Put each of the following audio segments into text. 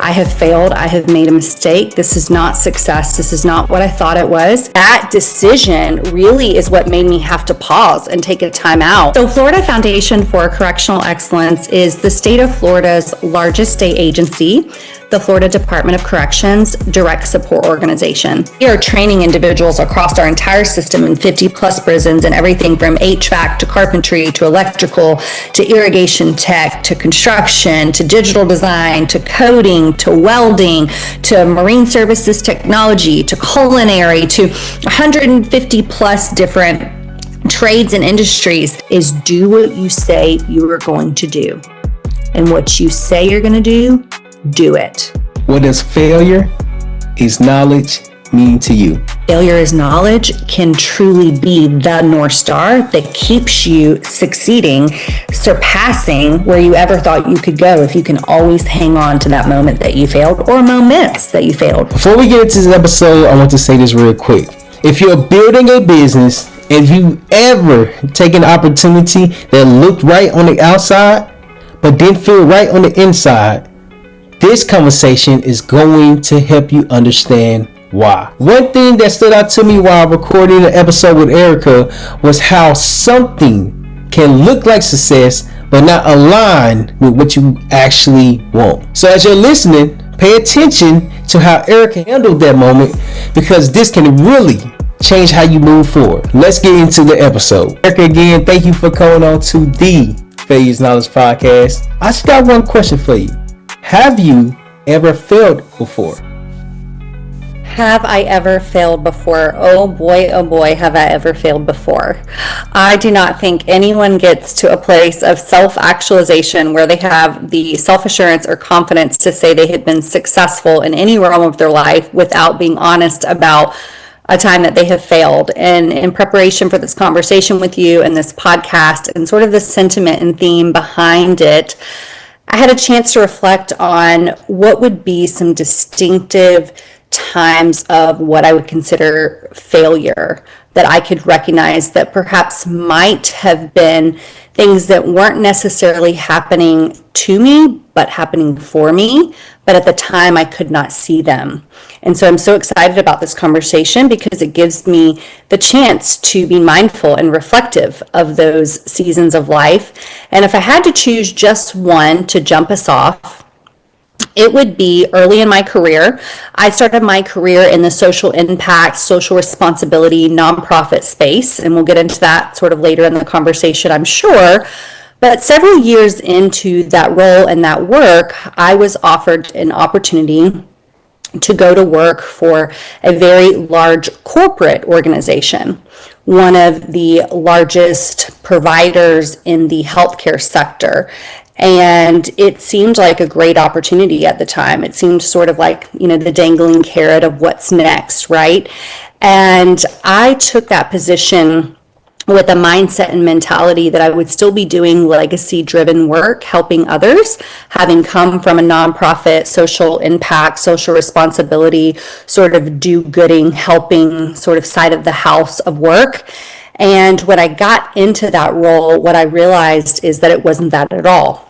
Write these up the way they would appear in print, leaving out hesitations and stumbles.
I have failed. I have made a mistake. This is not success. This is not what I thought it was. That decision really is what made me have to pause and take a time out. So Florida Foundation for Correctional Excellence is the state of Florida's largest state agency, the Florida Department of Corrections direct support organization. We are training individuals across our entire system in 50 plus prisons and everything from HVAC to carpentry to electrical to irrigation tech to construction to digital design to coding to welding to marine services technology to culinary to 150 plus different trades and industries. Is do what you say you are going to do. And what you say you're going to do it. What does failure is knowledge mean to you? Failure is knowledge can truly be the North Star that keeps you succeeding, surpassing where you ever thought you could go if you can always hang on to that moment that you failed or moments that you failed. Before we get into this episode, I want to say this real quick. If you're building a business and if you ever take an opportunity that looked right on the outside but didn't feel right on the inside, this conversation is going to help you understand why. One thing that stood out to me while recording an episode with Erica was how something can look like success but not align with what you actually want. So as you're listening, pay attention to how Erica handled that moment, because this can really change how you move forward. Let's get into the episode. Erica, again, thank you for coming on to the Failures Knowledge Podcast. I just got one question for you. Have you ever failed before? Have I ever failed before? Oh boy, have I ever failed before. I do not think anyone gets to a place of self-actualization where they have the self-assurance or confidence to say they had been successful in any realm of their life without being honest about a time that they have failed. And in preparation for this conversation with you and this podcast and sort of the sentiment and theme behind it, I had a chance to reflect on what would be some distinctive times of what I would consider failure that I could recognize that perhaps might have been things that weren't necessarily happening to me, but happening for me. But at the time I could not see them. And so I'm so excited about this conversation because it gives me the chance to be mindful and reflective of those seasons of life. And if I had to choose just one to jump us off, it would be early in my career. I started my career in the social impact, social responsibility, nonprofit space, and we'll get into that sort of later in the conversation, I'm sure. But several years into that role and that work, I was offered an opportunity to go to work for a very large corporate organization, one of the largest providers in the healthcare sector. And it seemed like a great opportunity at the time. It seemed sort of like, the dangling carrot of what's next, right? And I took that position with a mindset and mentality that I would still be doing legacy-driven work, helping others, having come from a nonprofit, social impact, social responsibility, sort of do-gooding, helping sort of side of the house of work. And when I got into that role, what I realized is that it wasn't that at all.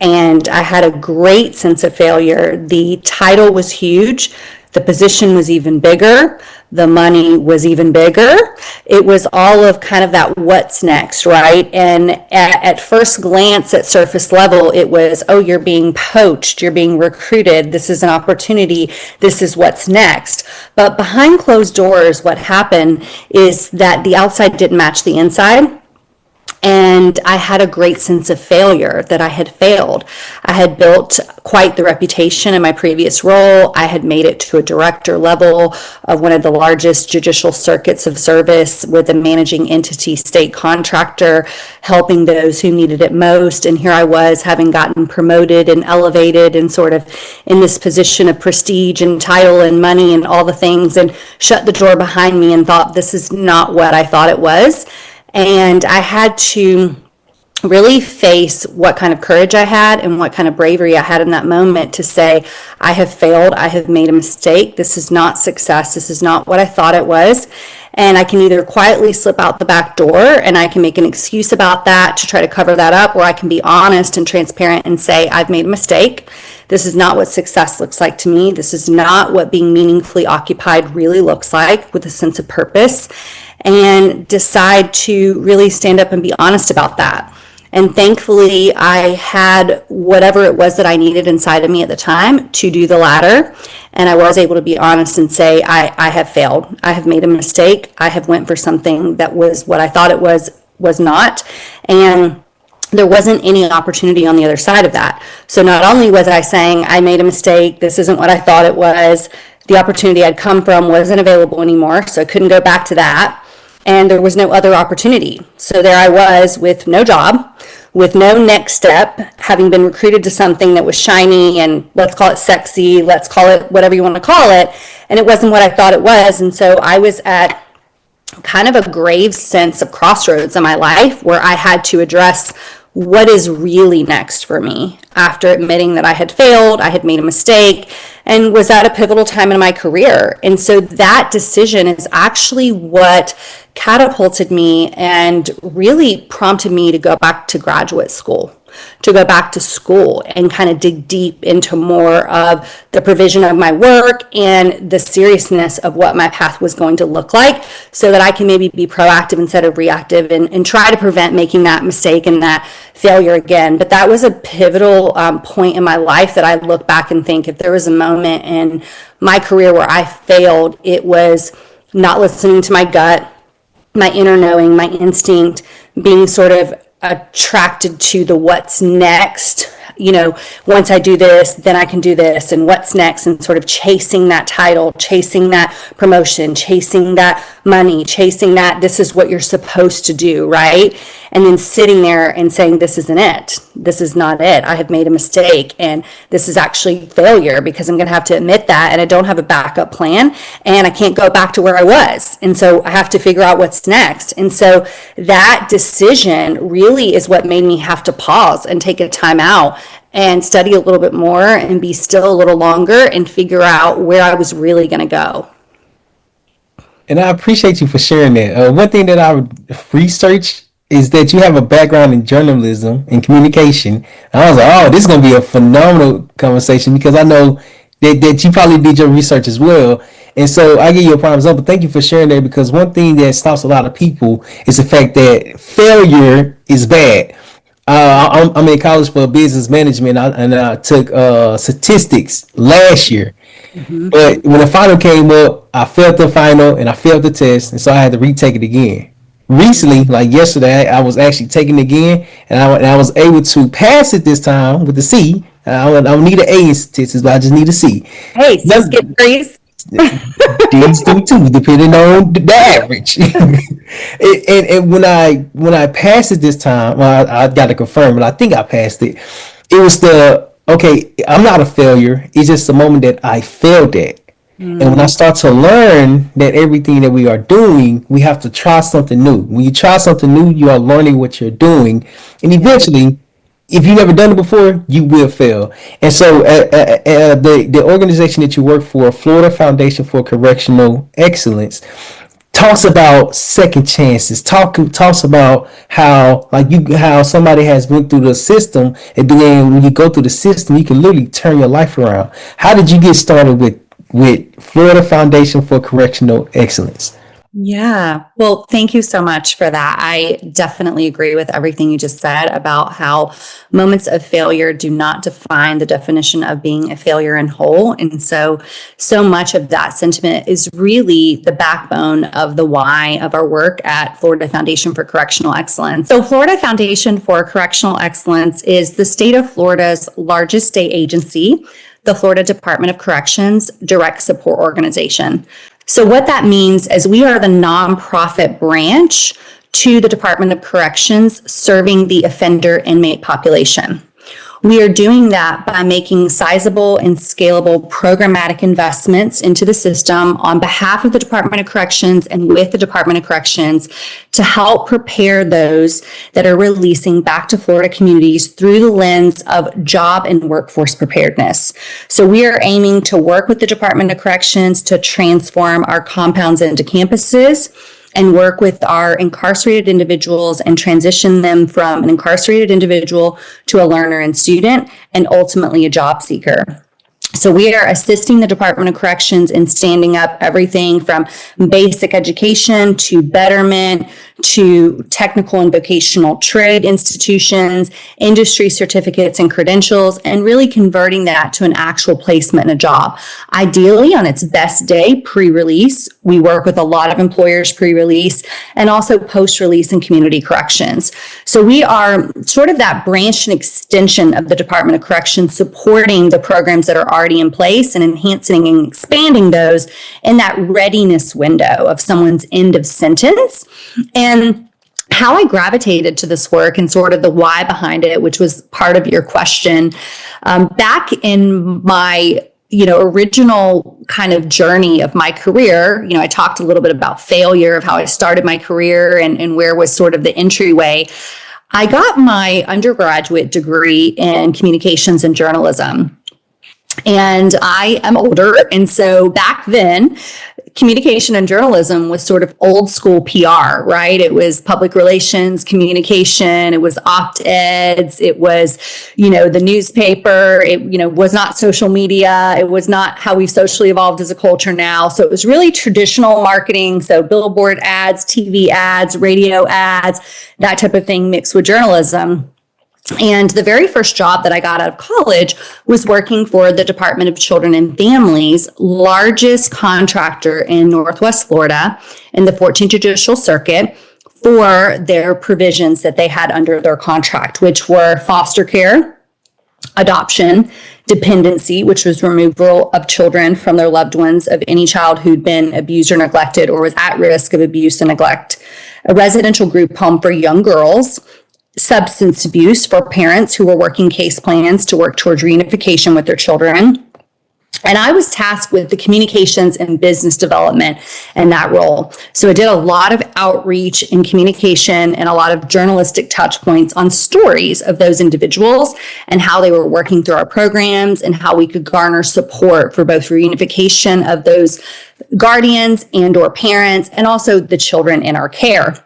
And I had a great sense of failure. The title was huge. The position was even bigger. The money was even bigger. It was all of kind of that what's next, right? And at first glance, at surface level, it was, oh, you're being poached, you're being recruited, this is an opportunity, this is what's next. But behind closed doors, what happened is that the outside didn't match the inside. And I had a great sense of failure, that I had failed. I had built quite the reputation in my previous role. I had made it to a director level of one of the largest judicial circuits of service with a managing entity state contractor, helping those who needed it most. And here I was, having gotten promoted and elevated and sort of in this position of prestige and title and money and all the things, and shut the door behind me and thought, this is not what I thought it was. And I had to really face what kind of courage I had and what kind of bravery I had in that moment to say, I have failed, I have made a mistake, this is not success, this is not what I thought it was. And I can either quietly slip out the back door and I can make an excuse about that to try to cover that up, or I can be honest and transparent and say, I've made a mistake. This is not what success looks like to me. This is not what being meaningfully occupied really looks like, with a sense of purpose, and decide to really stand up and be honest about that. And thankfully, I had whatever it was that I needed inside of me at the time to do the latter. And I was able to be honest and say, I have failed. I have made a mistake. I have went for something that was what I thought it was not. And there wasn't any opportunity on the other side of that. So not only was I saying, I made a mistake, this isn't what I thought it was, the opportunity I'd come from wasn't available anymore, so I couldn't go back to that. And there was no other opportunity. So there I was with no job, with no next step, having been recruited to something that was shiny and let's call it sexy, let's call it whatever you want to call it. And it wasn't what I thought it was. And so I was at kind of a grave sense of crossroads in my life where I had to address what is really next for me after admitting that I had failed, I had made a mistake, and was at a pivotal time in my career. And so that decision is actually what catapulted me and really prompted me to go back to graduate school, to go back to school and kind of dig deep into more of the provision of my work and the seriousness of what my path was going to look like, so that I can maybe be proactive instead of reactive and try to prevent making that mistake and that failure again. But that was a pivotal point in my life that I look back and think, if there was a moment in my career where I failed, it was not listening to my gut, my inner knowing, my instinct, being sort of attracted to the what's next. You know, once I do this, then I can do this, and what's next, and sort of chasing that title, chasing that promotion, chasing that money, chasing that this is what you're supposed to do, right? And then sitting there and saying, this isn't it. This is not it. I have made a mistake, and this is actually failure because I'm going to have to admit that, and I don't have a backup plan, and I can't go back to where I was. And so I have to figure out what's next. And so that decision really is what made me have to pause and take a time out and study a little bit more and be still a little longer and figure out where I was really going to go. And I appreciate you for sharing that. One thing that I researched is that you have a background in journalism and communication. And I was like, oh, this is going to be a phenomenal conversation, because I know that you probably did your research as well. And so I give you a prime example. Thank you for sharing that, because one thing that stops a lot of people is the fact that failure is bad. I'm in college for business management, and I took statistics last year. Mm-hmm. But when the final came up, I failed the final and I failed the test, and so I had to retake it again. Recently, like yesterday, I was actually taking it again, and I was able to pass it this time with a C. I don't need an A in statistics, but I just need a C. Hey, so skip freeze. These two, depending on the average. and when I passed it this time, well, I got to confirm, but I think I passed it. It was okay, I'm not a failure. It's just the moment that I failed at. And when I start to learn that everything that we are doing, we have to try something new. When you try something new, you are learning what you're doing. And eventually, if you've never done it before, you will fail. And so the organization that you work for, Florida Foundation for Correctional Excellence, talks about second chances, talks about how somebody has went through the system, and then when you go through the system, you can literally turn your life around. How did you get started with Florida Foundation for Correctional Excellence? Yeah. Well, thank you so much for that. I definitely agree with everything you just said about how moments of failure do not define the definition of being a failure in whole. And so much of that sentiment is really the backbone of the why of our work at Florida Foundation for Correctional Excellence. So Florida Foundation for Correctional Excellence is the state of Florida's largest state agency, the Florida Department of Corrections direct support organization. So what that means is we are the nonprofit branch to the Department of Corrections serving the offender inmate population. We are doing that by making sizable and scalable programmatic investments into the system on behalf of the Department of Corrections and with the Department of Corrections to help prepare those that are releasing back to Florida communities through the lens of job and workforce preparedness. So we are aiming to work with the Department of Corrections to transform our compounds into campuses and work with our incarcerated individuals and transition them from an incarcerated individual to a learner and student, and ultimately a job seeker. So we are assisting the Department of Corrections in standing up everything from basic education to betterment to technical and vocational trade institutions, industry certificates and credentials, and really converting that to an actual placement in a job. Ideally, on its best day, pre-release. We work with a lot of employers pre-release and also post-release in community corrections. So we are sort of that branch and extension of the Department of Corrections, supporting the programs that are already in place and enhancing and expanding those in that readiness window of someone's end of sentence. And how I gravitated to this work and sort of the why behind it, which was part of your question, back in my original kind of journey of my career, I talked a little bit about failure, of how I started my career and where was sort of the entryway. I got my undergraduate degree in communications and journalism. And I am older. And so back then, communication and journalism was sort of old school PR, right? It was public relations, communication, it was opt-eds, it was, the newspaper, it, was not social media, it was not how we've socially evolved as a culture now. So it was really traditional marketing. So billboard ads, TV ads, radio ads, that type of thing mixed with journalism. And the very first job that I got out of college was working for the Department of Children and Families, largest contractor in Northwest Florida in the 14th Judicial Circuit, for their provisions that they had under their contract, which were foster care, adoption, dependency, which was removal of children from their loved ones of any child who'd been abused or neglected or was at risk of abuse and neglect, a residential group home for young girls, substance abuse for parents who were working case plans to work towards reunification with their children. And I was tasked with the communications and business development in that role. So I did a lot of outreach and communication and a lot of journalistic touch points on stories of those individuals and how they were working through our programs and how we could garner support for both reunification of those guardians and or parents and also the children in our care.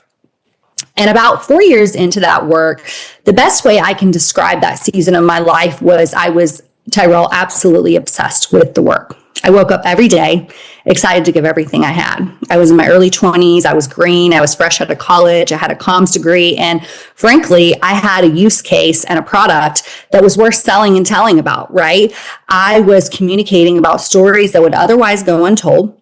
And about 4 years into that work, the best way I can describe that season of my life was I was, Terryl, absolutely obsessed with the work. I woke up every day excited to give everything I had. I was in my early 20s. I was green. I was fresh out of college. I had a comms degree. And frankly, I had a use case and a product that was worth selling and telling about, right? I was communicating about stories that would otherwise go untold.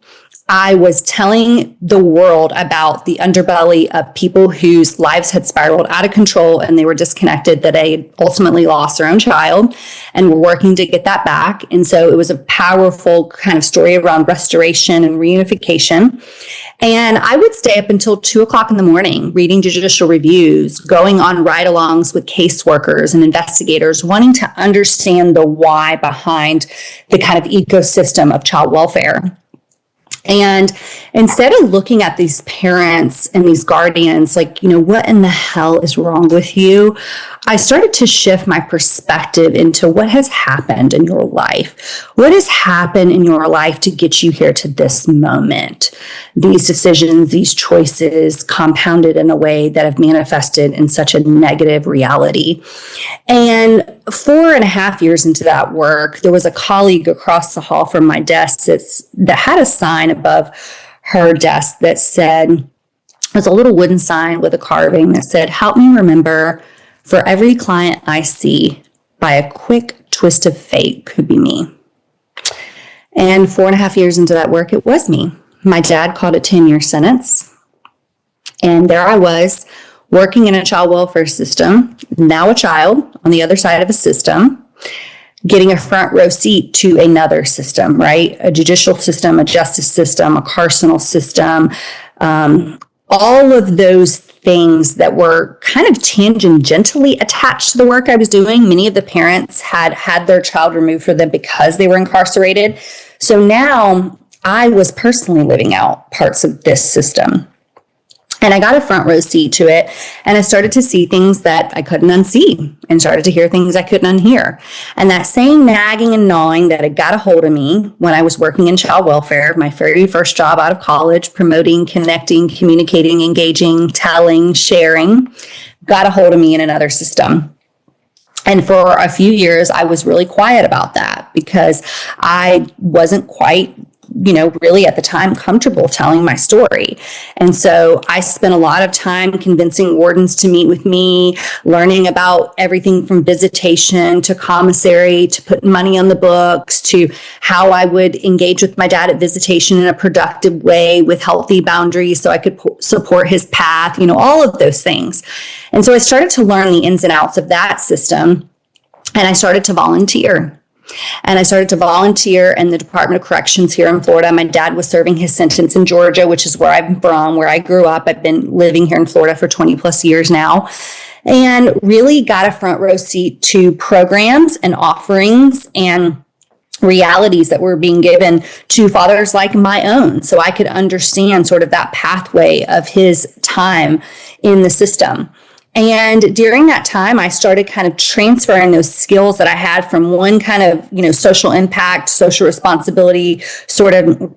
I was telling the world about the underbelly of people whose lives had spiraled out of control and they were disconnected, that they ultimately lost their own child and were working to get that back. And so it was a powerful kind of story around restoration and reunification. And I would stay up until 2:00 in the morning reading judicial reviews, going on ride-alongs with caseworkers and investigators, wanting to understand the why behind the kind of ecosystem of child welfare. And instead of looking at these parents and these guardians, like, what in the hell is wrong with you? I started to shift my perspective into what has happened in your life. What has happened in your life to get you here to this moment? These decisions, these choices compounded in a way that have manifested in such a negative reality. And 4.5 years into that work, there was a colleague across the hall from my desk that had a sign above her desk that said, it was a little wooden sign with a carving that said, "Help me remember, for every client I see, by a quick twist of fate could be me." And 4.5 years into that work, it was me. My dad called a 10-year sentence. And there I was, working in a child welfare system, now a child on the other side of a system, getting a front row seat to another system, right? A judicial system, a justice system, a carceral system, all of those things that were kind of tangentially attached to the work I was doing. Many of the parents had had their child removed from them because they were incarcerated. So now I was personally living out parts of this system. And I got a front row seat to it, and I started to see things that I couldn't unsee and started to hear things I couldn't unhear. And that same nagging and gnawing that had got a hold of me when I was working in child welfare, my very first job out of college, promoting, connecting, communicating, engaging, telling, sharing, got a hold of me in another system. And for a few years, I was really quiet about that because I wasn't quite really at the time comfortable telling my story. And so I spent a lot of time convincing wardens to meet with me, learning about everything from visitation to commissary to putting money on the books to how I would engage with my dad at visitation in a productive way with healthy boundaries so I could support his path, all of those things. And so I started to learn the ins and outs of that system, and I started to volunteer. And I started to volunteer in the Department of Corrections here in Florida. My dad was serving his sentence in Georgia, which is where I'm from, where I grew up. I've been living here in Florida for 20 plus years now, and really got a front row seat to programs and offerings and realities that were being given to fathers like my own, so I could understand sort of that pathway of his time in the system. And during that time, I started kind of transferring those skills that I had from one kind of, social impact, social responsibility, sort of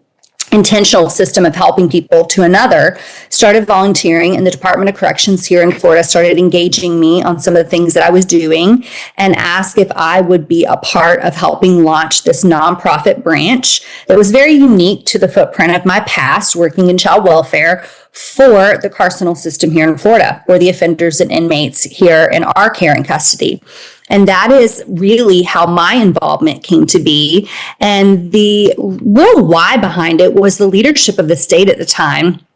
intentional system of helping people to another, started volunteering in the Department of Corrections here in Florida, started engaging me on some of the things that I was doing, and asked if I would be a part of helping launch this nonprofit branch that was very unique to the footprint of my past working in child welfare for the carceral system here in Florida, for the offenders and inmates here in our care and custody. And that is really how my involvement came to be. And the real why behind it was the leadership of the state at the time.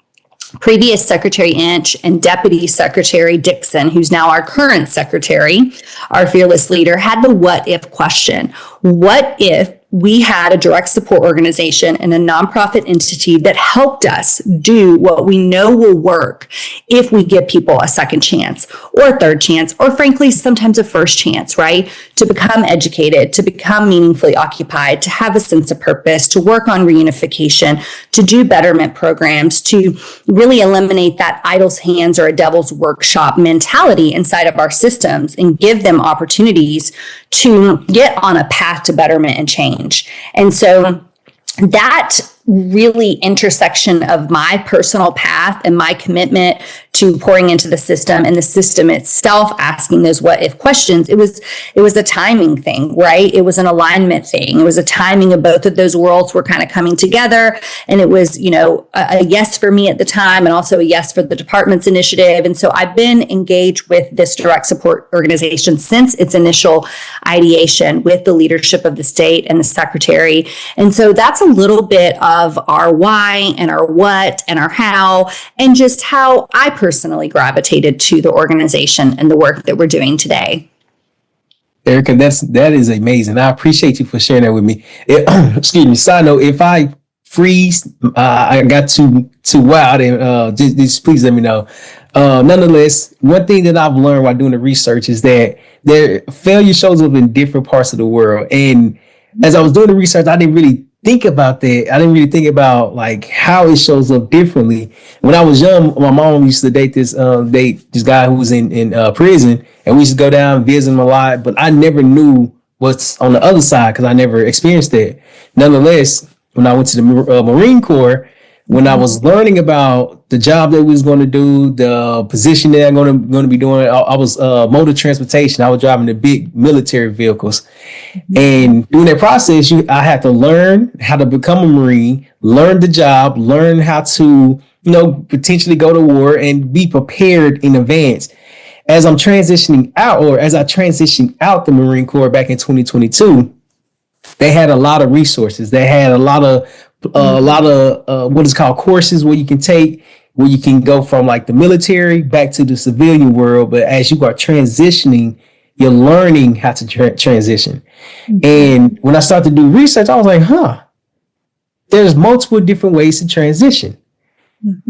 Previous Secretary Inch and Deputy Secretary Dixon, who's now our current secretary, our fearless leader, had the what if question. What if we had a direct support organization and a nonprofit entity that helped us do what we know will work if we give people a second chance or a third chance, or frankly, sometimes a first chance, right? To become educated, to become meaningfully occupied, to have a sense of purpose, to work on reunification, to do betterment programs, to really eliminate that idle's hands or a devil's workshop mentality inside of our systems and give them opportunities to get on a path to betterment and change. And so that really intersection of my personal path and my commitment to pouring into the system and the system itself asking those what if questions, it was a timing thing, right? It was an alignment thing. It was a timing of both of those worlds were kind of coming together. And it was, a yes for me at the time and also a yes for the department's initiative. And so I've been engaged with this direct support organization since its initial ideation with the leadership of the state and the secretary. And so that's a little bit of our why and our what and our how, and just how I personally gravitated to the organization and the work that we're doing today. Erica, that is amazing. I appreciate you for sharing that with me. Excuse me. Side note, if I freeze, I got too wild, and just please let me know. Nonetheless, one thing that I've learned while doing the research is that failure shows up in different parts of the world. And as I was doing the research, I didn't really think about that. I didn't really think about like how it shows up differently. When I was young, my mom used to date this guy who was in prison, and we used to go down and visit him a lot. But I never knew what's on the other side because I never experienced that. Nonetheless, when I went to the Marine Corps, when I was learning about the job that we was going to do, the position that I'm going to be doing, I was motor transportation. I was driving the big military vehicles. And during that process, I had to learn how to become a Marine, learn the job, learn how to, potentially go to war and be prepared in advance. As I'm transitioning out, or as I transitioned out the Marine Corps back in 2022, they had a lot of resources. They had a lot of what is called courses where you can take, where you can go from like the military back to the civilian world. But as you are transitioning, you're learning how to transition. Mm-hmm. And when I started to do research, I was like, there's multiple different ways to transition.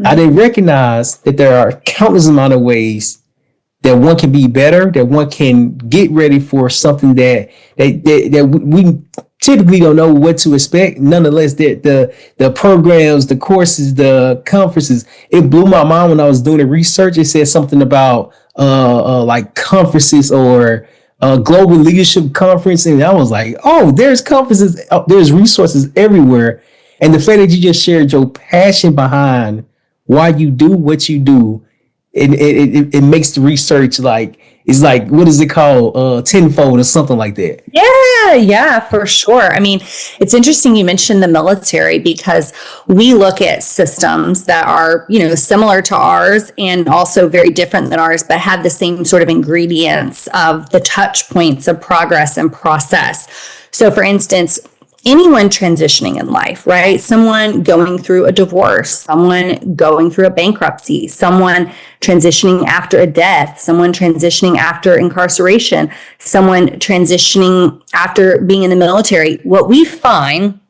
I didn't recognize that there are countless amount of ways that one can be better, that one can get ready for something that we typically don't know what to expect. Nonetheless, the programs, the courses, the conferences, it blew my mind when I was doing the research. It said something about like conferences or global leadership conference, and I was like, oh, there's conferences, there's resources everywhere. And the fact that you just shared your passion behind why you do what you do, it makes the research like, it's like, what is it called? Tenfold or something like that. Yeah, for sure. I mean, it's interesting you mentioned the military because we look at systems that are, similar to ours and also very different than ours, but have the same sort of ingredients of the touch points of progress and process. So for instance, anyone transitioning in life, right? Someone going through a divorce, someone going through a bankruptcy, someone transitioning after a death, someone transitioning after incarceration, someone transitioning after being in the military. What we find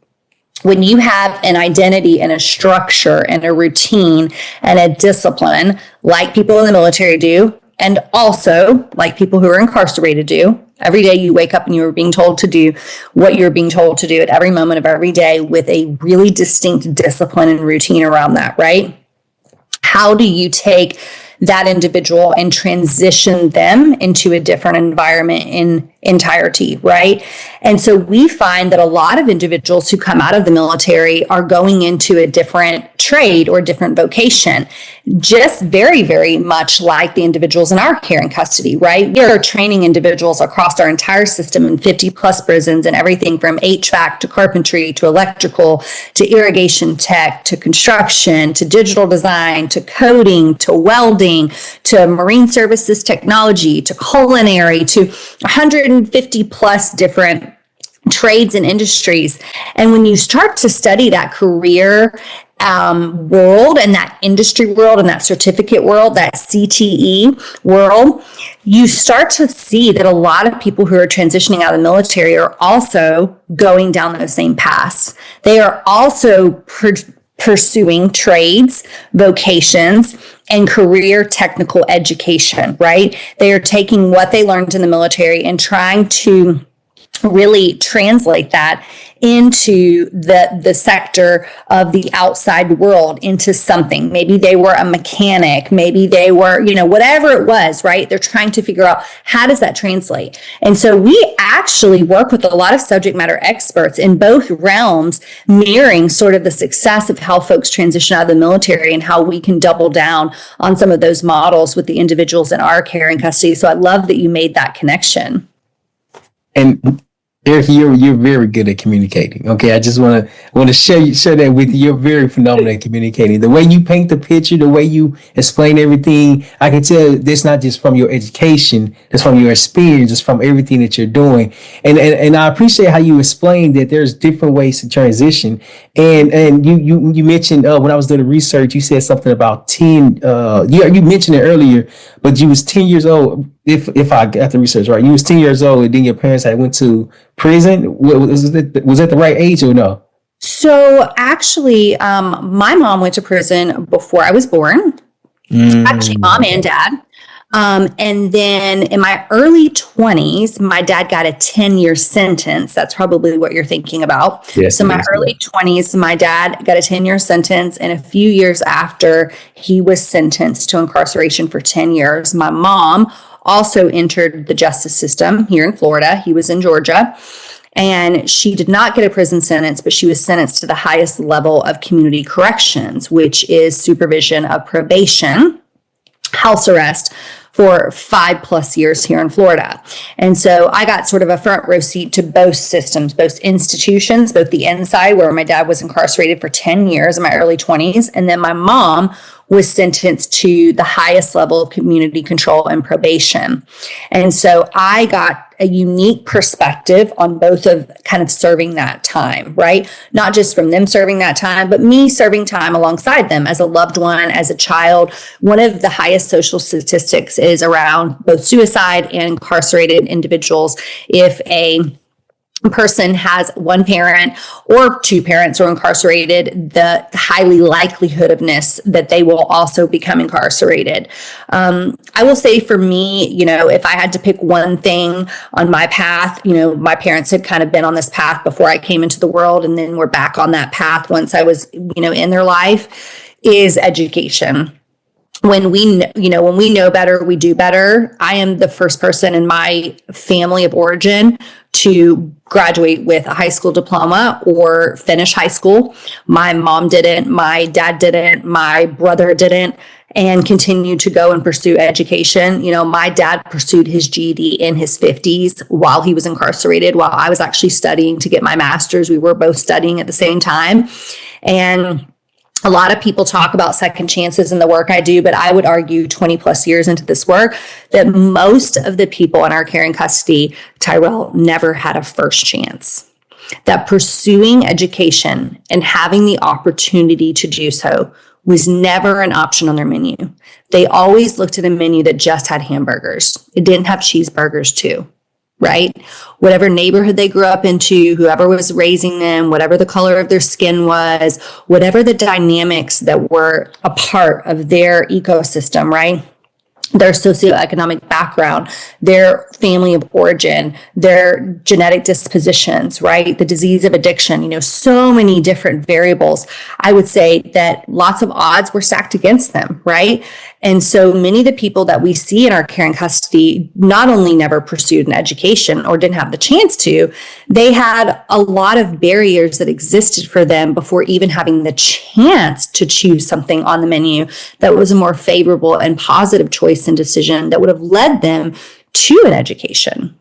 when you have an identity and a structure and a routine and a discipline like people in the military do, and also like people who are incarcerated do, every day you wake up and you are being told to do what you're being told to do at every moment of every day with a really distinct discipline and routine around that, right? How do you take that individual and transition them into a different environment in entirety, right? And so we find that a lot of individuals who come out of the military are going into a different trade or different vocation, just very, very much like the individuals in our care and custody, right? We are training individuals across our entire system in 50 plus prisons and everything from HVAC to carpentry to electrical to irrigation tech to construction to digital design to coding to welding to marine services technology to culinary to 150 plus different trades and industries. And when you start to study that career world and that industry world and that certificate world, that CTE world, you start to see that a lot of people who are transitioning out of the military are also going down those same paths. They are also pursuing trades, vocations, and career technical education, right? They are taking what they learned in the military and trying to really translate that into the sector of the outside world, into something. Maybe they were a mechanic, maybe they were, whatever it was, right? They're trying to figure out how does that translate. And so we actually work with a lot of subject matter experts in both realms, mirroring sort of the success of how folks transition out of the military and how we can double down on some of those models with the individuals in our care and custody. So I love that you made that connection. And Erica, you're very good at communicating. Okay, I just want to share that with you. You're very phenomenal at communicating. The way you paint the picture, the way you explain everything, I can tell that's not just from your education, it's from your experience, it's from everything that you're doing. And I appreciate how you explained that there's different ways to transition. And you mentioned when I was doing the research, you said something about 10. You mentioned it earlier, but you was 10 years old. If I got the research right, you was 10 years old, and then your parents had went to prison. Was that the right age or no? So actually, my mom went to prison before I was born. Actually, mom and dad. And then in my early 20s, my dad got a 10-year sentence. That's probably what you're thinking about. Yes, so my early 20s, my dad got a 10-year sentence. And a few years after he was sentenced to incarceration for 10 years, my mom also entered the justice system here in Florida. He was in Georgia. And she did not get a prison sentence, but she was sentenced to the highest level of community corrections, which is supervision of probation, house arrest, for 5+ years here in Florida. And so I got sort of a front row seat to both systems, both institutions, both the inside where my dad was incarcerated for 10 years in my early 20s. And then my mom was sentenced to the highest level of community control and probation. And so I got a unique perspective on both of kind of serving that time, right? Not just from them serving that time, but me serving time alongside them as a loved one, as a child. One of the highest social statistics is around both suicide and incarcerated individuals. If a person has one parent or two parents are incarcerated, the highly likelihoodness that they will also become incarcerated. I will say for me, if I had to pick one thing on my path, my parents had kind of been on this path before I came into the world, and then we're back on that path once I was, in their life, is education. When we know better, we do better. I am the first person in my family of origin to graduate with a high school diploma or finish high school. My mom didn't, my dad didn't, my brother didn't, and continued to go and pursue education. My dad pursued his GED in his 50s while he was incarcerated, while I was actually studying to get my master's. We were both studying at the same time. And a lot of people talk about second chances in the work I do, but I would argue 20 plus years into this work that most of the people in our care and custody, Terryl, never had a first chance. That pursuing education and having the opportunity to do so was never an option on their menu. They always looked at a menu that just had hamburgers. It didn't have cheeseburgers too. Right? Whatever neighborhood they grew up into, whoever was raising them, whatever the color of their skin was, whatever the dynamics that were a part of their ecosystem, right? Their socioeconomic background, their family of origin, their genetic dispositions, right? The disease of addiction, so many different variables. I would say that lots of odds were stacked against them, right? And so many of the people that we see in our care and custody not only never pursued an education or didn't have the chance to, they had a lot of barriers that existed for them before even having the chance to choose something on the menu that was a more favorable and positive choice and decision that would have led them to an education.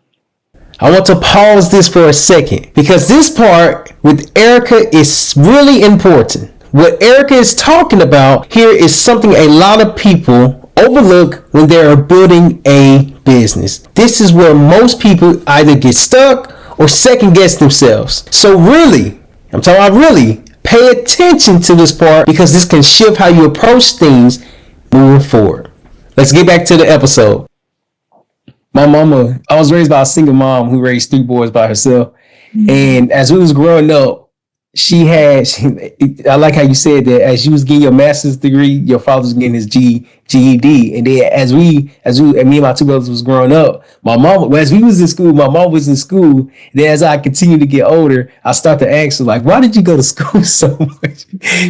I want to pause this for a second because this part with Erica is really important. What Erica is talking about here is something a lot of people overlook when they are building a business. This is where most people either get stuck or second guess themselves. So really, I'm talking about really, pay attention to this part because this can shift how you approach things moving forward. Let's get back to the episode. My mama, I was raised by a single mom who raised 3 boys by herself. And as we was growing up, I like how you said that as you was getting your master's degree, your father was getting his GED. And then as me and my 2 brothers was growing up, as we was in school, my mom was in school. Then as I continued to get older, I started to ask her, like, why did you go to school so much?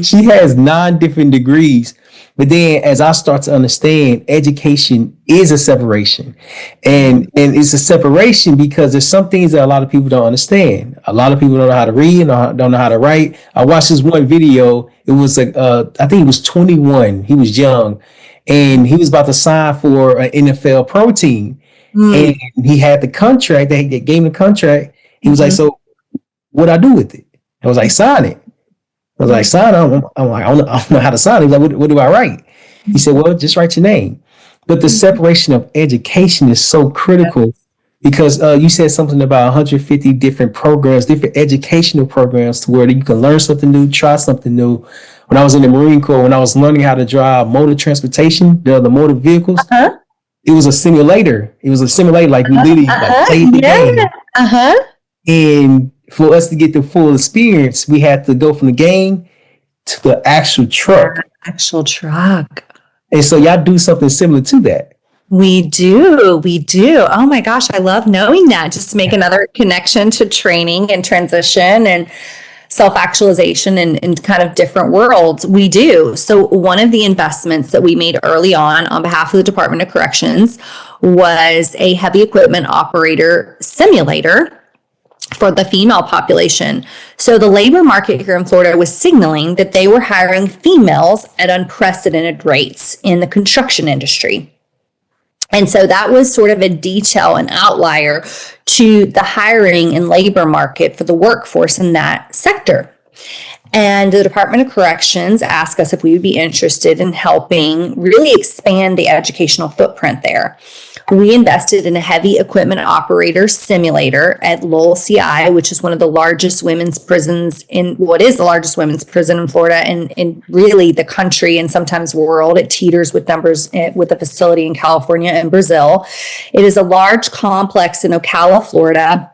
She has 9 different degrees. But then as I start to understand, education is a separation. And it's a separation because there's some things that a lot of people don't understand. A lot of people don't know how to read and don't know how to write. I watched this one video. It was like, I think he was 21. He was young. And he was about to sign for an NFL pro team. And he had the contract. They gave him the contract. He was like, so what I do with it? I was like, sign it. I was like, sign it. I'm like, I don't know how to sign it. He was like, what do I write? He said, well, just write your name. But the separation of education is so critical because you said something about 150 different programs, different educational programs to where you can learn something new, try something new. When I was in the Marine Corps, when I was learning how to drive motor transportation, the motor vehicles, it was a simulator. It was a simulator, like we literally played the game. And for us to get the full experience, we had to go from the game to the actual truck. And so y'all do something similar to that. We do. Oh my gosh, I love knowing that. Just to make another connection to training and transition and self-actualization in kind of different worlds. We do. So one of the investments that we made early on behalf of the Department of Corrections was a heavy equipment operator simulator for the female population. So the labor market here in Florida was signaling that they were hiring females at unprecedented rates in the construction industry. And so that was sort of a detail, an outlier to the hiring and labor market for the workforce in that sector. And the Department of Corrections asked us if we would be interested in helping really expand the educational footprint there. We invested in a heavy equipment operator simulator at Lowell CI, which is one of the largest women's prisons is the largest women's prison in Florida and in really the country and sometimes world. It teeters with numbers with a facility in California and Brazil. It is a large complex in Ocala, Florida,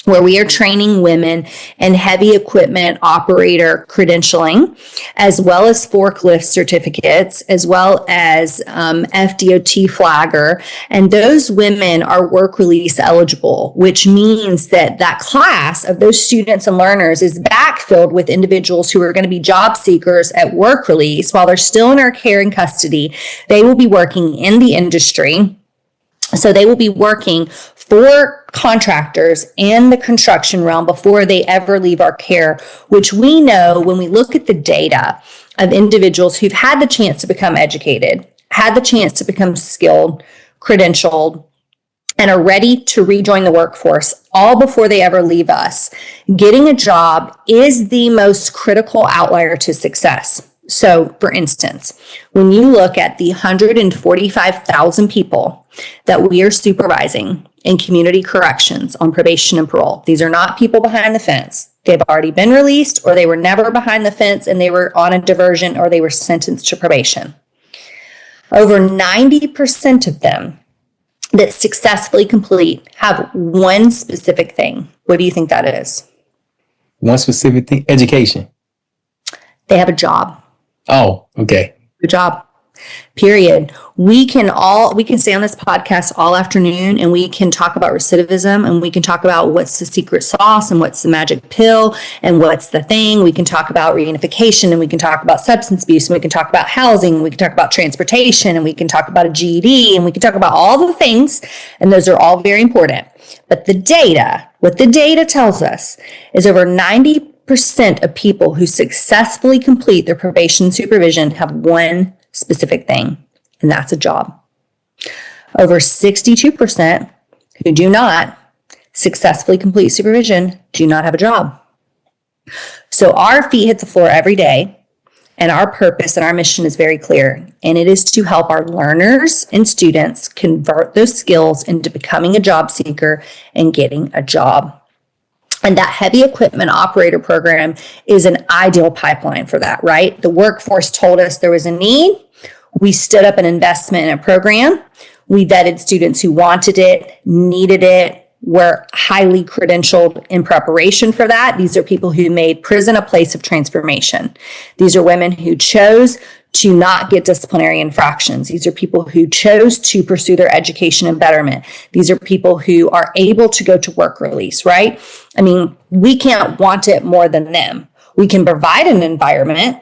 where we are training women in heavy equipment operator credentialing, as well as forklift certificates, as well as FDOT flagger. And those women are work release eligible, which means that that class of those students and learners is backfilled with individuals who are going to be job seekers at work release. While they're still in our care and custody, they will be working in the industry. So they will be working for contractors in the construction realm before they ever leave our care, which we know when we look at the data of individuals who've had the chance to become educated, had the chance to become skilled, credentialed, and are ready to rejoin the workforce all before they ever leave us. Getting a job is the most critical outlier to success. So, for instance, when you look at the 145,000 people that we are supervising in community corrections on probation and parole, these are not people behind the fence. They've already been released, or they were never behind the fence and they were on a diversion, or they were sentenced to probation. Over 90% of them that successfully complete have one specific thing. What do you think that is? One specific thing, education. They have a job. Oh, okay. Good job. Period. We can stay on this podcast all afternoon and we can talk about recidivism, and we can talk about what's the secret sauce and what's the magic pill and what's the thing. We can talk about reunification, and we can talk about substance abuse, and we can talk about housing, and we can talk about transportation, and we can talk about a GED, and we can talk about all the things, and those are all very important. But what the data tells us is over 90% of people who successfully complete their probation supervision have one specific thing, and that's a job. Over 62% who do not successfully complete supervision do not have a job. So our feet hit the floor every day, and our purpose and our mission is very clear, and it is to help our learners and students convert those skills into becoming a job seeker and getting a job. And that heavy equipment operator program is an ideal pipeline for that, right? The workforce told us there was a need. We stood up an investment in a program. We vetted students who wanted it, needed it, were highly credentialed in preparation for that. These are people who made prison a place of transformation. These are women who chose to not get disciplinary infractions. These are people who chose to pursue their education and betterment. These are people who are able to go to work release, right? I mean, we can't want it more than them. We can provide an environment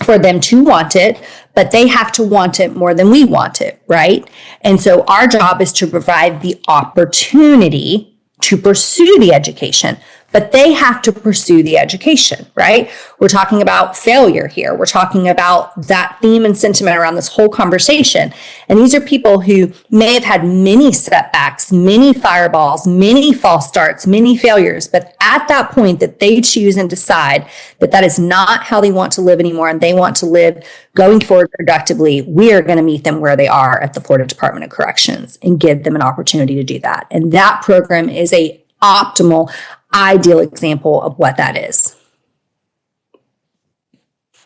for them to want it, but they have to want it more than we want it, right? And so our job is to provide the opportunity to pursue the education, but they have to pursue the education, right? We're talking about failure here. We're talking about that theme and sentiment around this whole conversation. And these are people who may have had many setbacks, many fireballs, many false starts, many failures. But at that point that they choose and decide that that is not how they want to live anymore, and they want to live going forward productively, we are going to meet them where they are at the Florida Department of Corrections and give them an opportunity to do that. And that program is a optimal, ideal example of what that is.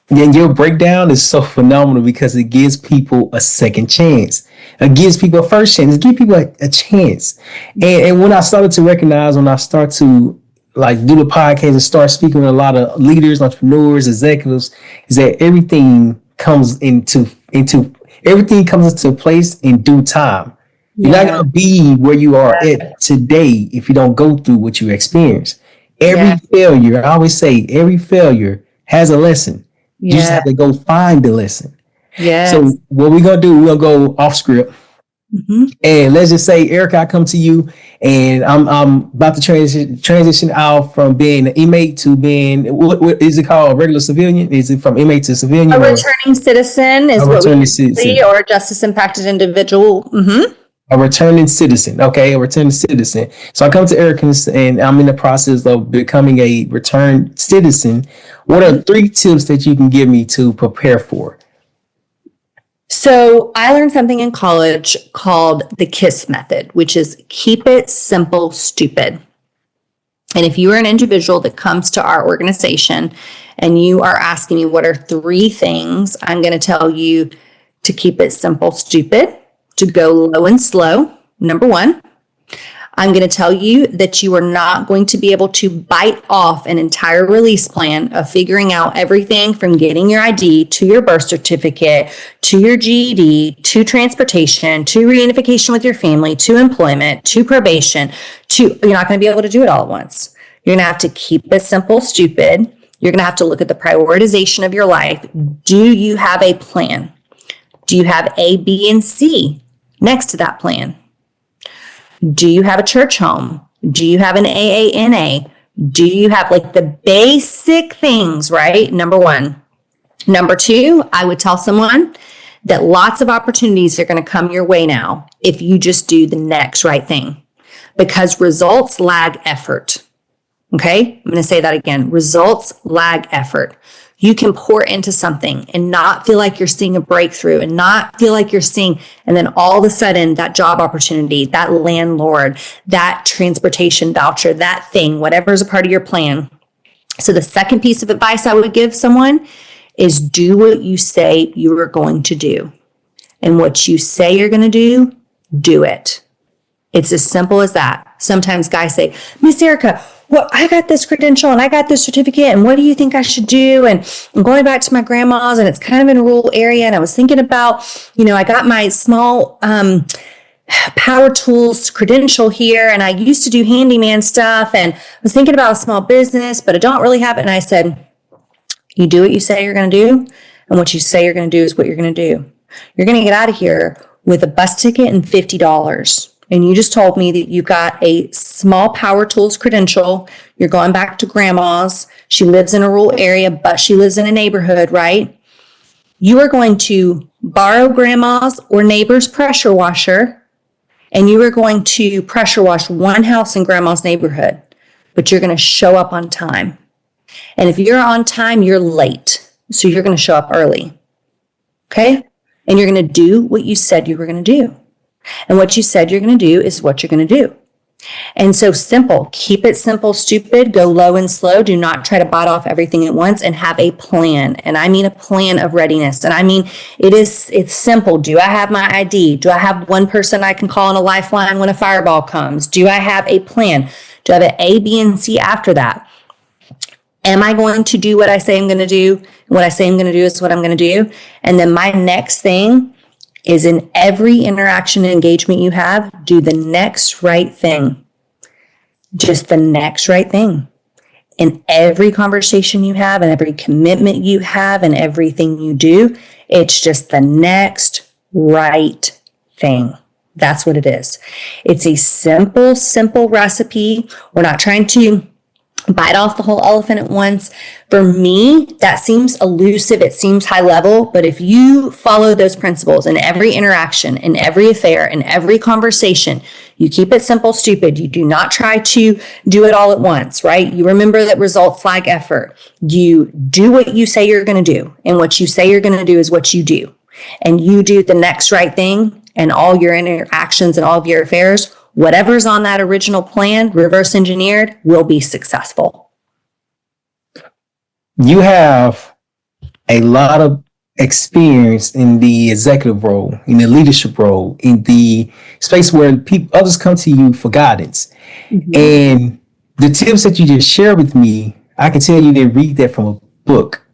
And your breakdown is so phenomenal because it gives people a second chance. It gives people a first chance. It gives people a chance. And when I started to recognize, when I start to like do the podcast and start speaking with a lot of leaders, entrepreneurs, executives, is that everything comes into place in due time. You're not going to be where you are at today if you don't go through what you experience. Every failure, I always say, every failure has a lesson. You just have to go find the lesson. So what we're going to do, we're going to go off script. And let's just say, Erica, I come to you and I'm about to transition out from being an inmate to being, what is it called, a regular civilian? Is it from inmate to civilian? A returning citizen is what we see, or a justice impacted individual. A returning citizen. Okay, a returning citizen. So I come to Erica and I'm in the process of becoming a returned citizen. What are 3 tips that you can give me to prepare for? So I learned something in college called the KISS method, which is keep it simple, stupid. And if you are an individual that comes to our organization and you are asking me what are 3 things, I'm going to tell you to keep it simple, stupid, to go low and slow, number 1. I'm going to tell you that you are not going to be able to bite off an entire release plan of figuring out everything from getting your ID to your birth certificate, to your GED, to transportation, to reunification with your family, to employment, to probation, you're not going to be able to do it all at once. You're going to have to keep it simple, stupid. You're going to have to look at the prioritization of your life. Do you have a plan? Do you have A, B, and C next to that plan? Do you have a church home? Do you have an AANA? Do you have like the basic things, right? Number one. Number two, I would tell someone that lots of opportunities are going to come your way now if you just do the next right thing, because results lag effort. Okay, I'm going to say that again. Results lag effort. You can pour into something and not feel like you're seeing a breakthrough and not feel like you're seeing, and then all of a sudden that job opportunity, that landlord, that transportation voucher, that thing, whatever is a part of your plan. So the second piece of advice I would give someone is do what you say you are going to do. And what you say you're going to do it. It's as simple as that. Sometimes guys say, Miss Erica, well, I got this credential and I got this certificate, and what do you think I should do? And I'm going back to my grandma's, and it's kind of in a rural area. And I was thinking about, I got my small power tools credential here, and I used to do handyman stuff, and I was thinking about a small business, but I don't really have it. And I said, you do what you say you're going to do, and what you say you're going to do is what you're going to do. You're going to get out of here with a bus ticket and $50. And you just told me that you got a small power tools credential. You're going back to grandma's. She lives in a rural area, but she lives in a neighborhood, right? You are going to borrow grandma's or neighbor's pressure washer, and you are going to pressure wash one house in grandma's neighborhood, but you're going to show up on time. And if you're on time, you're late. So you're going to show up early. Okay? And you're going to do what you said you were going to do. And what you said you're going to do is what you're going to do. And so simple, keep it simple, stupid, go low and slow. Do not try to bite off everything at once, and have a plan. And I mean a plan of readiness. And I mean, it's simple. Do I have my ID? Do I have one person I can call on a lifeline when a fireball comes? Do I have a plan? Do I have an A, B, and C after that? Am I going to do what I say I'm going to do? What I say I'm going to do is what I'm going to do. And then my next thing is, in every interaction and engagement you have, do the next right thing. Just the next right thing. In every conversation you have, and every commitment you have, and everything you do, it's just the next right thing. That's what it is. It's a simple, simple recipe. We're not trying to bite off the whole elephant at once. For me, that seems elusive. It seems high level, but if you follow those principles in every interaction, in every affair, in every conversation, you keep it simple, stupid. You do not try to do it all at once, right? You remember that results lag effort. You do what you say you're going to do, and what you say you're going to do is what you do. And you do the next right thing, and all your interactions and all of your affairs, whatever's on that original plan, reverse engineered, will be successful. You have a lot of experience in the executive role, in the leadership role, in the space where others come to you for guidance. Mm-hmm. And the tips that you just shared with me, I can tell you didn't read that from a book.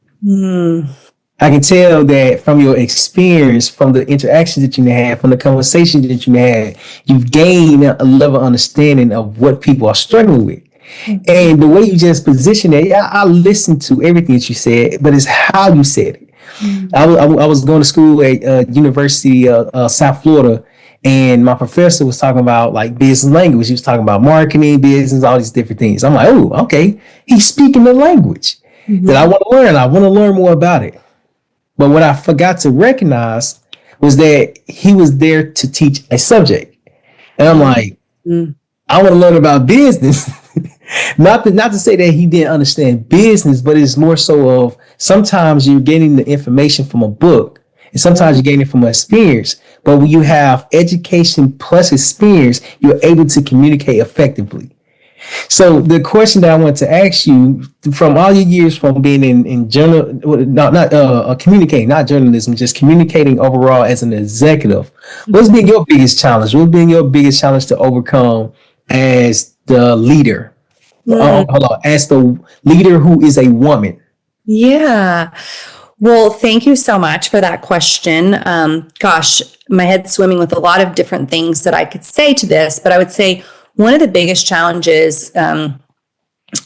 I can tell that from your experience, from the interactions that you had, from the conversations that you had, you've gained a level of understanding of what people are struggling with. Mm-hmm. And the way you just positioned it, I listened to everything that you said, but it's how you said it. Mm-hmm. I was going to school at University of South Florida, and my professor was talking about like business language. He was talking about marketing, business, all these different things. I'm like, oh, okay. He's speaking the language that I want to learn. I want to learn more about it. But what I forgot to recognize was that he was there to teach a subject. And I'm like, I want to learn about business. Not to say that he didn't understand business, but it's more so of sometimes you're getting the information from a book, and sometimes you're getting it from experience. But when you have education plus experience, you're able to communicate effectively. So the question that I want to ask you, from all your years from being in journal, not communicating, not journalism, just communicating overall as an executive, what's been your biggest challenge? What's been your biggest challenge to overcome as the leader? Hold on, as the leader who is a woman. Yeah. Well, thank you so much for that question. Gosh, my head's swimming with a lot of different things that I could say to this, but I would say one of the biggest challenges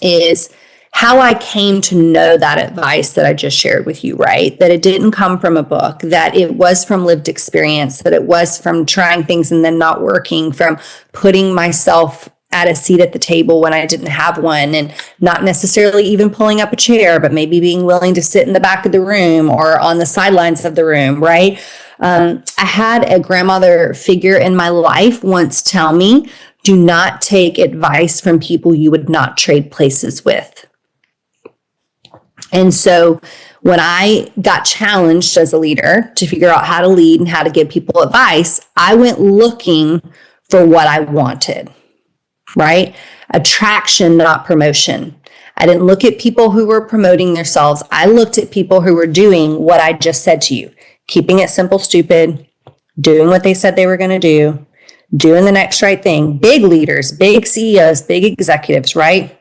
is how I came to know that advice that I just shared with you, right? That it didn't come from a book, that it was from lived experience, that it was from trying things and then not working, from putting myself at a seat at the table when I didn't have one, and not necessarily even pulling up a chair, but maybe being willing to sit in the back of the room or on the sidelines of the room, right? I had a grandmother figure in my life once tell me, do not take advice from people you would not trade places with. And so when I got challenged as a leader to figure out how to lead and how to give people advice, I went looking for what I wanted. Right? Attraction, not promotion. I didn't look at people who were promoting themselves. I looked at people who were doing what I just said to you, keeping it simple, stupid, doing what they said they were going to do, doing the next right thing. Big leaders, big CEOs, big executives, right?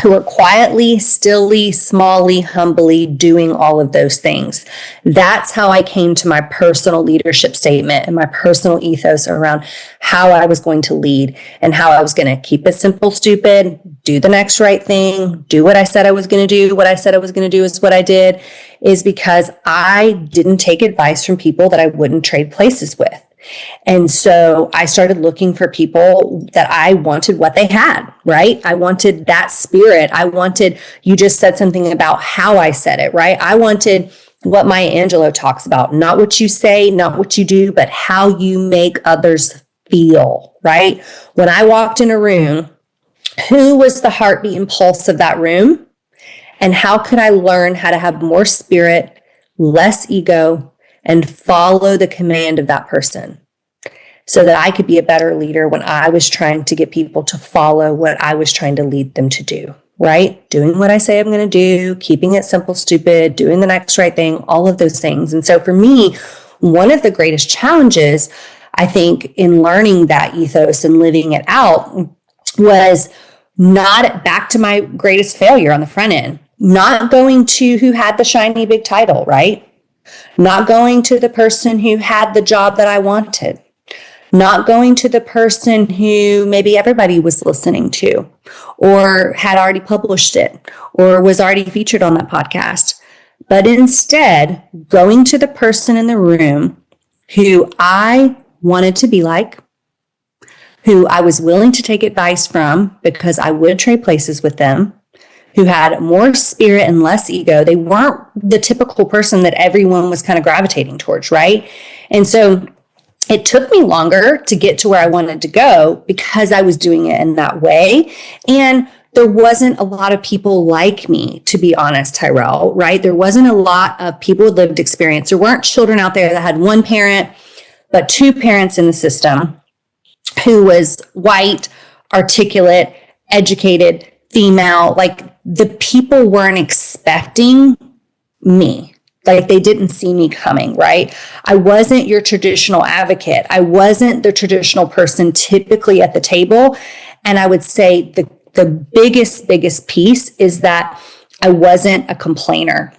Who are quietly, stilly, smally, humbly doing all of those things. That's how I came to my personal leadership statement and my personal ethos around how I was going to lead and how I was going to keep it simple, stupid, do the next right thing, do what I said I was going to do. What I said I was going to do is what I did, is because I didn't take advice from people that I wouldn't trade places with. And so I started looking for people that I wanted what they had, right? I wanted that spirit. I wanted, you just said something about how I said it, right? I wanted what Maya Angelou talks about, not what you say, not what you do, but how you make others feel, right? When I walked in a room, who was the heartbeat and pulse of that room? And how could I learn how to have more spirit, less ego, and follow the command of that person so that I could be a better leader when I was trying to get people to follow what I was trying to lead them to do, right? Doing what I say I'm going to do, keeping it simple, stupid, doing the next right thing, all of those things. And so for me, one of the greatest challenges, I think, in learning that ethos and living it out was not, back to my greatest failure on the front end, not going to who had the shiny big title, right? Not going to the person who had the job that I wanted. Not going to the person who maybe everybody was listening to or had already published it or was already featured on that podcast. But instead, going to the person in the room who I wanted to be like, who I was willing to take advice from because I would trade places with them, who had more spirit and less ego. They weren't the typical person that everyone was kind of gravitating towards, right? And so it took me longer to get to where I wanted to go because I was doing it in that way. And there wasn't a lot of people like me, to be honest, Terryl, right? There wasn't a lot of people with lived experience. There weren't children out there that had one parent, but two parents in the system who was white, articulate, educated, female. Like, the people weren't expecting me. Like, they didn't see me coming, right? I wasn't your traditional advocate. I wasn't the traditional person typically at the table. And I would say the biggest piece is that I wasn't a complainer.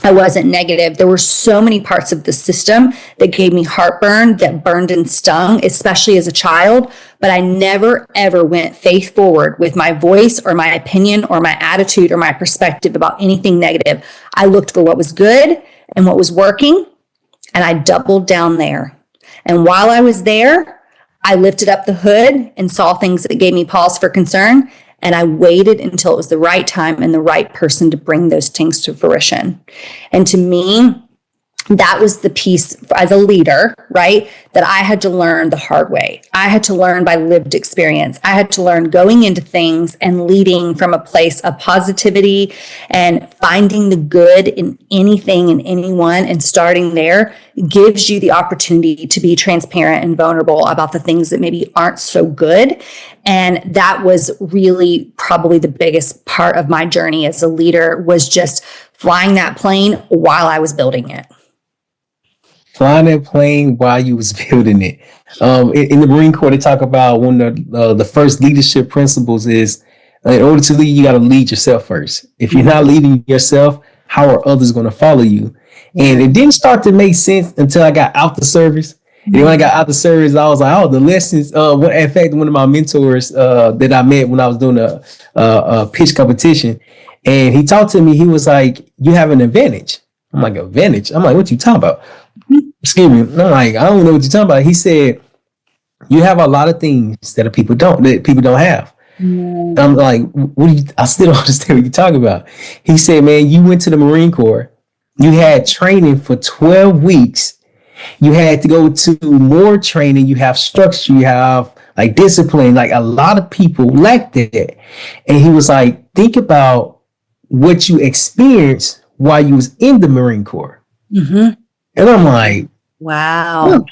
I wasn't negative. There were so many parts of the system that gave me heartburn, that burned and stung, especially as a child. But I never, ever went faith forward with my voice or my opinion or my attitude or my perspective about anything negative. I looked for what was good and what was working, and I doubled down there. And while I was there, I lifted up the hood and saw things that gave me pause for concern. And I waited until it was the right time and the right person to bring those things to fruition. And to me, that was the piece as a leader, right, that I had to learn the hard way. I had to learn by lived experience. I had to learn going into things and leading from a place of positivity and finding the good in anything and anyone, and starting there gives you the opportunity to be transparent and vulnerable about the things that maybe aren't so good. And that was really probably the biggest part of my journey as a leader, was just flying that plane while I was building it. Flying that plane while you was building it. In the Marine Corps, they talk about one of the first leadership principles is in order to lead, you got to lead yourself first. If you're not leading yourself, how are others going to follow you? And it didn't start to make sense until I got out the service. And when I got out the service, I was like, oh, the lessons. In fact, one of my mentors that I met when I was doing a pitch competition, and he talked to me, he was like, you have an advantage. I'm like, advantage? I'm like, what you talking about? Excuse me. I'm like, I don't know what you're talking about. He said, you have a lot of things that people don't have. I'm like, what do you, I still don't understand what you're talking about. He said, man, you went to the Marine Corps. You had training for 12 weeks. You had to go to more training. You have structure. You have like discipline. Like a lot of people lack that. And he was like, think about what you experienced while you was in the Marine Corps. And I'm like, wow. oh.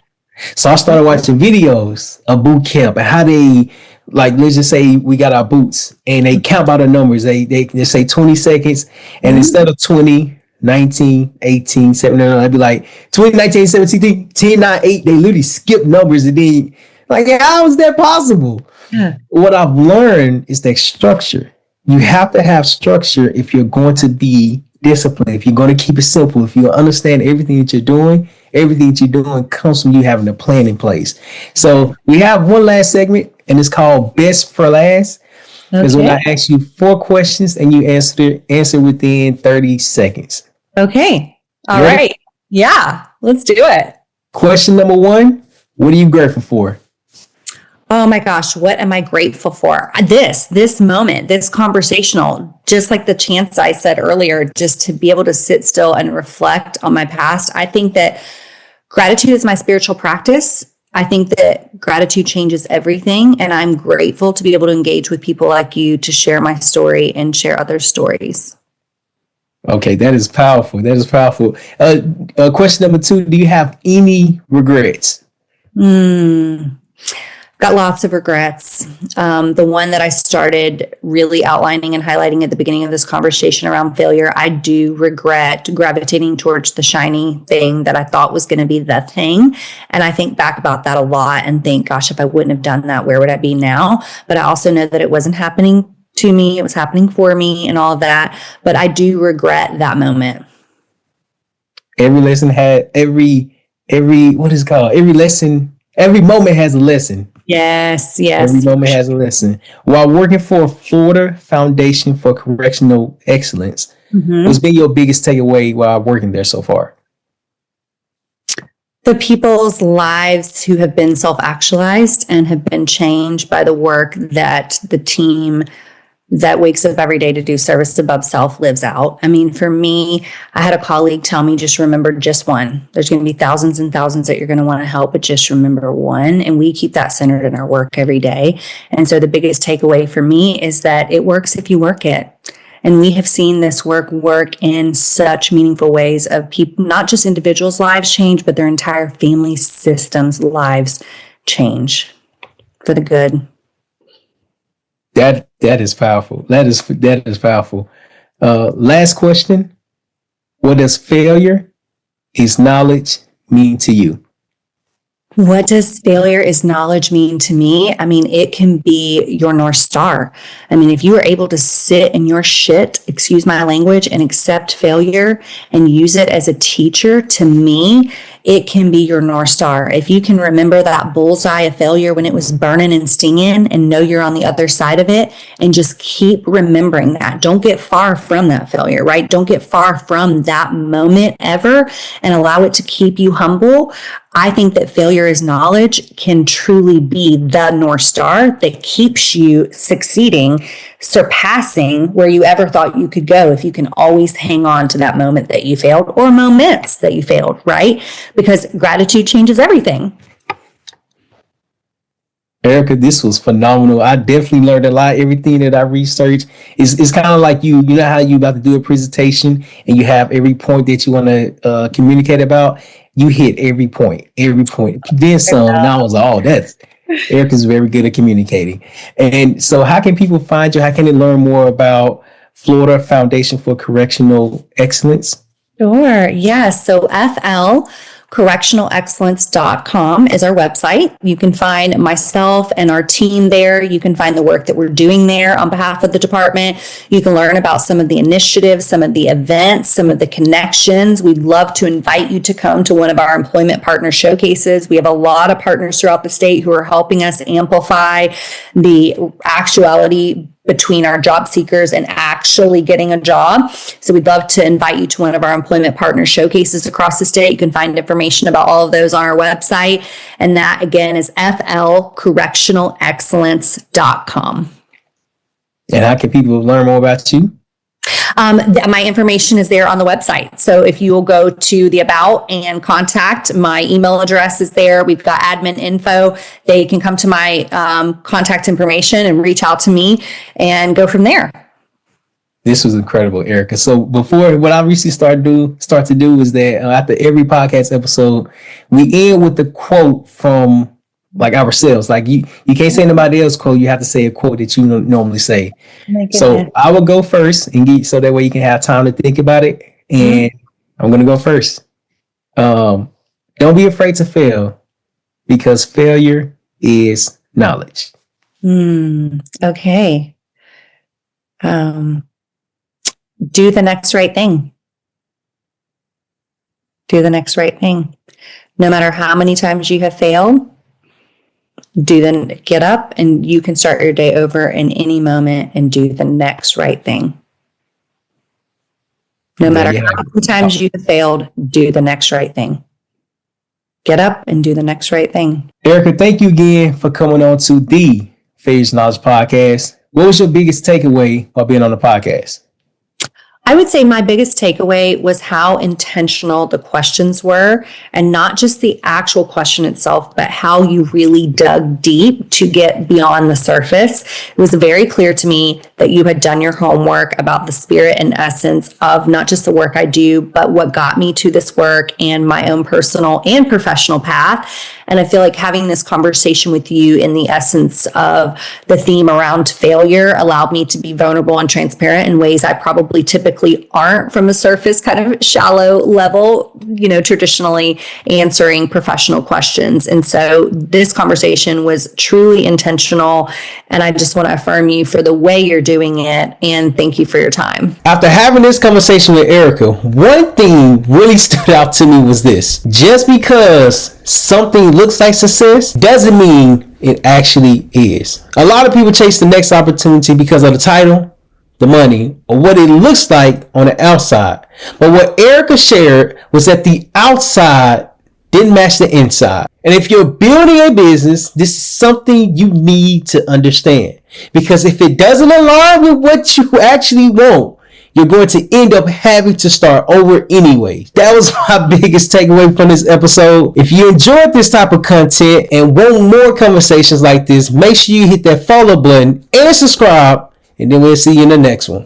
So I started watching videos of boot camp and how they, like, let's just say we got our boots and they count by the numbers. They say 20 seconds. And instead of 20, 19, 18, 17, I'd be like 20, 19, 17, 10, 9, 8. They literally skip numbers and then like, how is that possible? Yeah. What I've learned is that structure. You have to have structure if you're going to be disciplined, if you're going to keep it simple, if you understand everything that you're doing comes from you having a plan in place. So we have one last segment and it's called Best for Last. Because when I ask you 4 questions and you answer within 30 seconds. Okay. All right. Yeah, let's do it. Question number 1, what are you grateful for? Oh my gosh, what am I grateful for? This moment, this conversational, just like the chance I said earlier, just to be able to sit still and reflect on my past. I think that gratitude is my spiritual practice. I think that gratitude changes everything. And I'm grateful to be able to engage with people like you to share my story and share other stories. Okay, that is powerful. Question number 2, do you have any regrets? Got lots of regrets. The one that I started really outlining and highlighting at the beginning of this conversation around failure, I do regret gravitating towards the shiny thing that I thought was going to be the thing. And I think back about that a lot and think, gosh, if I wouldn't have done that, where would I be now? But I also know that it wasn't happening to me. It was happening for me and all of that. But I do regret that moment. Every lesson had every moment has a lesson. Yes. Every moment has a lesson. While working for Florida Foundation for Correctional Excellence, what's been your biggest takeaway while working there so far? The people's lives who have been self-actualized and have been changed by the work that the team that wakes up every day to do service above self lives out. I mean, for me, I had a colleague tell me, just remember just one. There's going to be thousands and thousands that you're going to want to help, but just remember one. And we keep that centered in our work every day. And so the biggest takeaway for me is that it works if you work it. And we have seen this work in such meaningful ways of people, not just individuals' lives change, but their entire family systems' lives change for the good. That is powerful. That is powerful. Last question. What does failure is knowledge mean to you? What does failure is knowledge mean to me? I mean, it can be your North Star. I mean, if you are able to sit in your shit, excuse my language, and accept failure and use it as a teacher, to me, it can be your North Star. If you can remember that bullseye of failure when it was burning and stinging and know you're on the other side of it and just keep remembering that. Don't get far from that failure, right? Don't get far from that moment ever and allow it to keep you humble. I think that failure is knowledge can truly be the North Star that keeps you succeeding, surpassing where you ever thought you could go if you can always hang on to that moment that you failed or moments that you failed, right? Because gratitude changes everything. Erica, this was phenomenal. I definitely learned a lot. Everything that I researched is kind of like you know how you about to do a presentation and you have every point that you want to communicate about. You hit every point. Then some. And I was like, oh, that's Erica's very good at communicating. And so how can people find you? How can they learn more about Florida Foundation for Correctional Excellence? Sure. Yeah. So FL correctionalexcellence.com is our website. You can find myself and our team there. You can find the work that we're doing there on behalf of the department. You can learn about some of the initiatives, some of the events, some of the connections. We'd love to invite you to come to one of our employment partner showcases. We have a lot of partners throughout the state who are helping us amplify the actuality between our job seekers and actually getting a job. So we'd love to invite you to one of our employment partner showcases across the state. You can find information about all of those on our website. And that again is flcorrectionalexcellence.com. And how can people learn more about you? My information is there on the website. So if you will go to the About and Contact, my email address is there. We've got admin info. They can come to my contact information and reach out to me and go from there. This was incredible, Erica. So before, what I recently start to do is that after every podcast episode, we end with the quote from like ourselves. Like you can't say nobody else quote. You have to say a quote that you normally say. So I will go first so that way you can have time to think about it. And I'm going to go first. Don't be afraid to fail because failure is knowledge. Okay. Do the next right thing. Do the next right thing. No matter how many times you have failed, get up and you can start your day over in any moment and do the next right thing. No matter how many times you have failed, do the next right thing. Get up and do the next right thing. Erica, thank you again for coming on to the Failures Knowledge Podcast. What was your biggest takeaway while being on the podcast? I would say my biggest takeaway was how intentional the questions were, and not just the actual question itself, but how you really dug deep to get beyond the surface. It was very clear to me that you had done your homework about the spirit and essence of not just the work I do, but what got me to this work and my own personal and professional path. And I feel like having this conversation with you in the essence of the theme around failure allowed me to be vulnerable and transparent in ways I probably typically aren't from a surface kind of shallow level, traditionally answering professional questions. And so this conversation was truly intentional. And I just want to affirm you for the way you're doing it. And thank you for your time. After having this conversation with Erica, one thing really stood out to me was this. Just because something looks like success doesn't mean it actually is. A lot of people chase the next opportunity because of the title, the money, or what it looks like on the outside. But what Erica shared was that the outside didn't match the inside. And if you're building a business, this is something you need to understand. Because if it doesn't align with what you actually want, you're going to end up having to start over anyway. That was my biggest takeaway from this episode. If you enjoyed this type of content and want more conversations like this, make sure you hit that follow button and subscribe, and then we'll see you in the next one.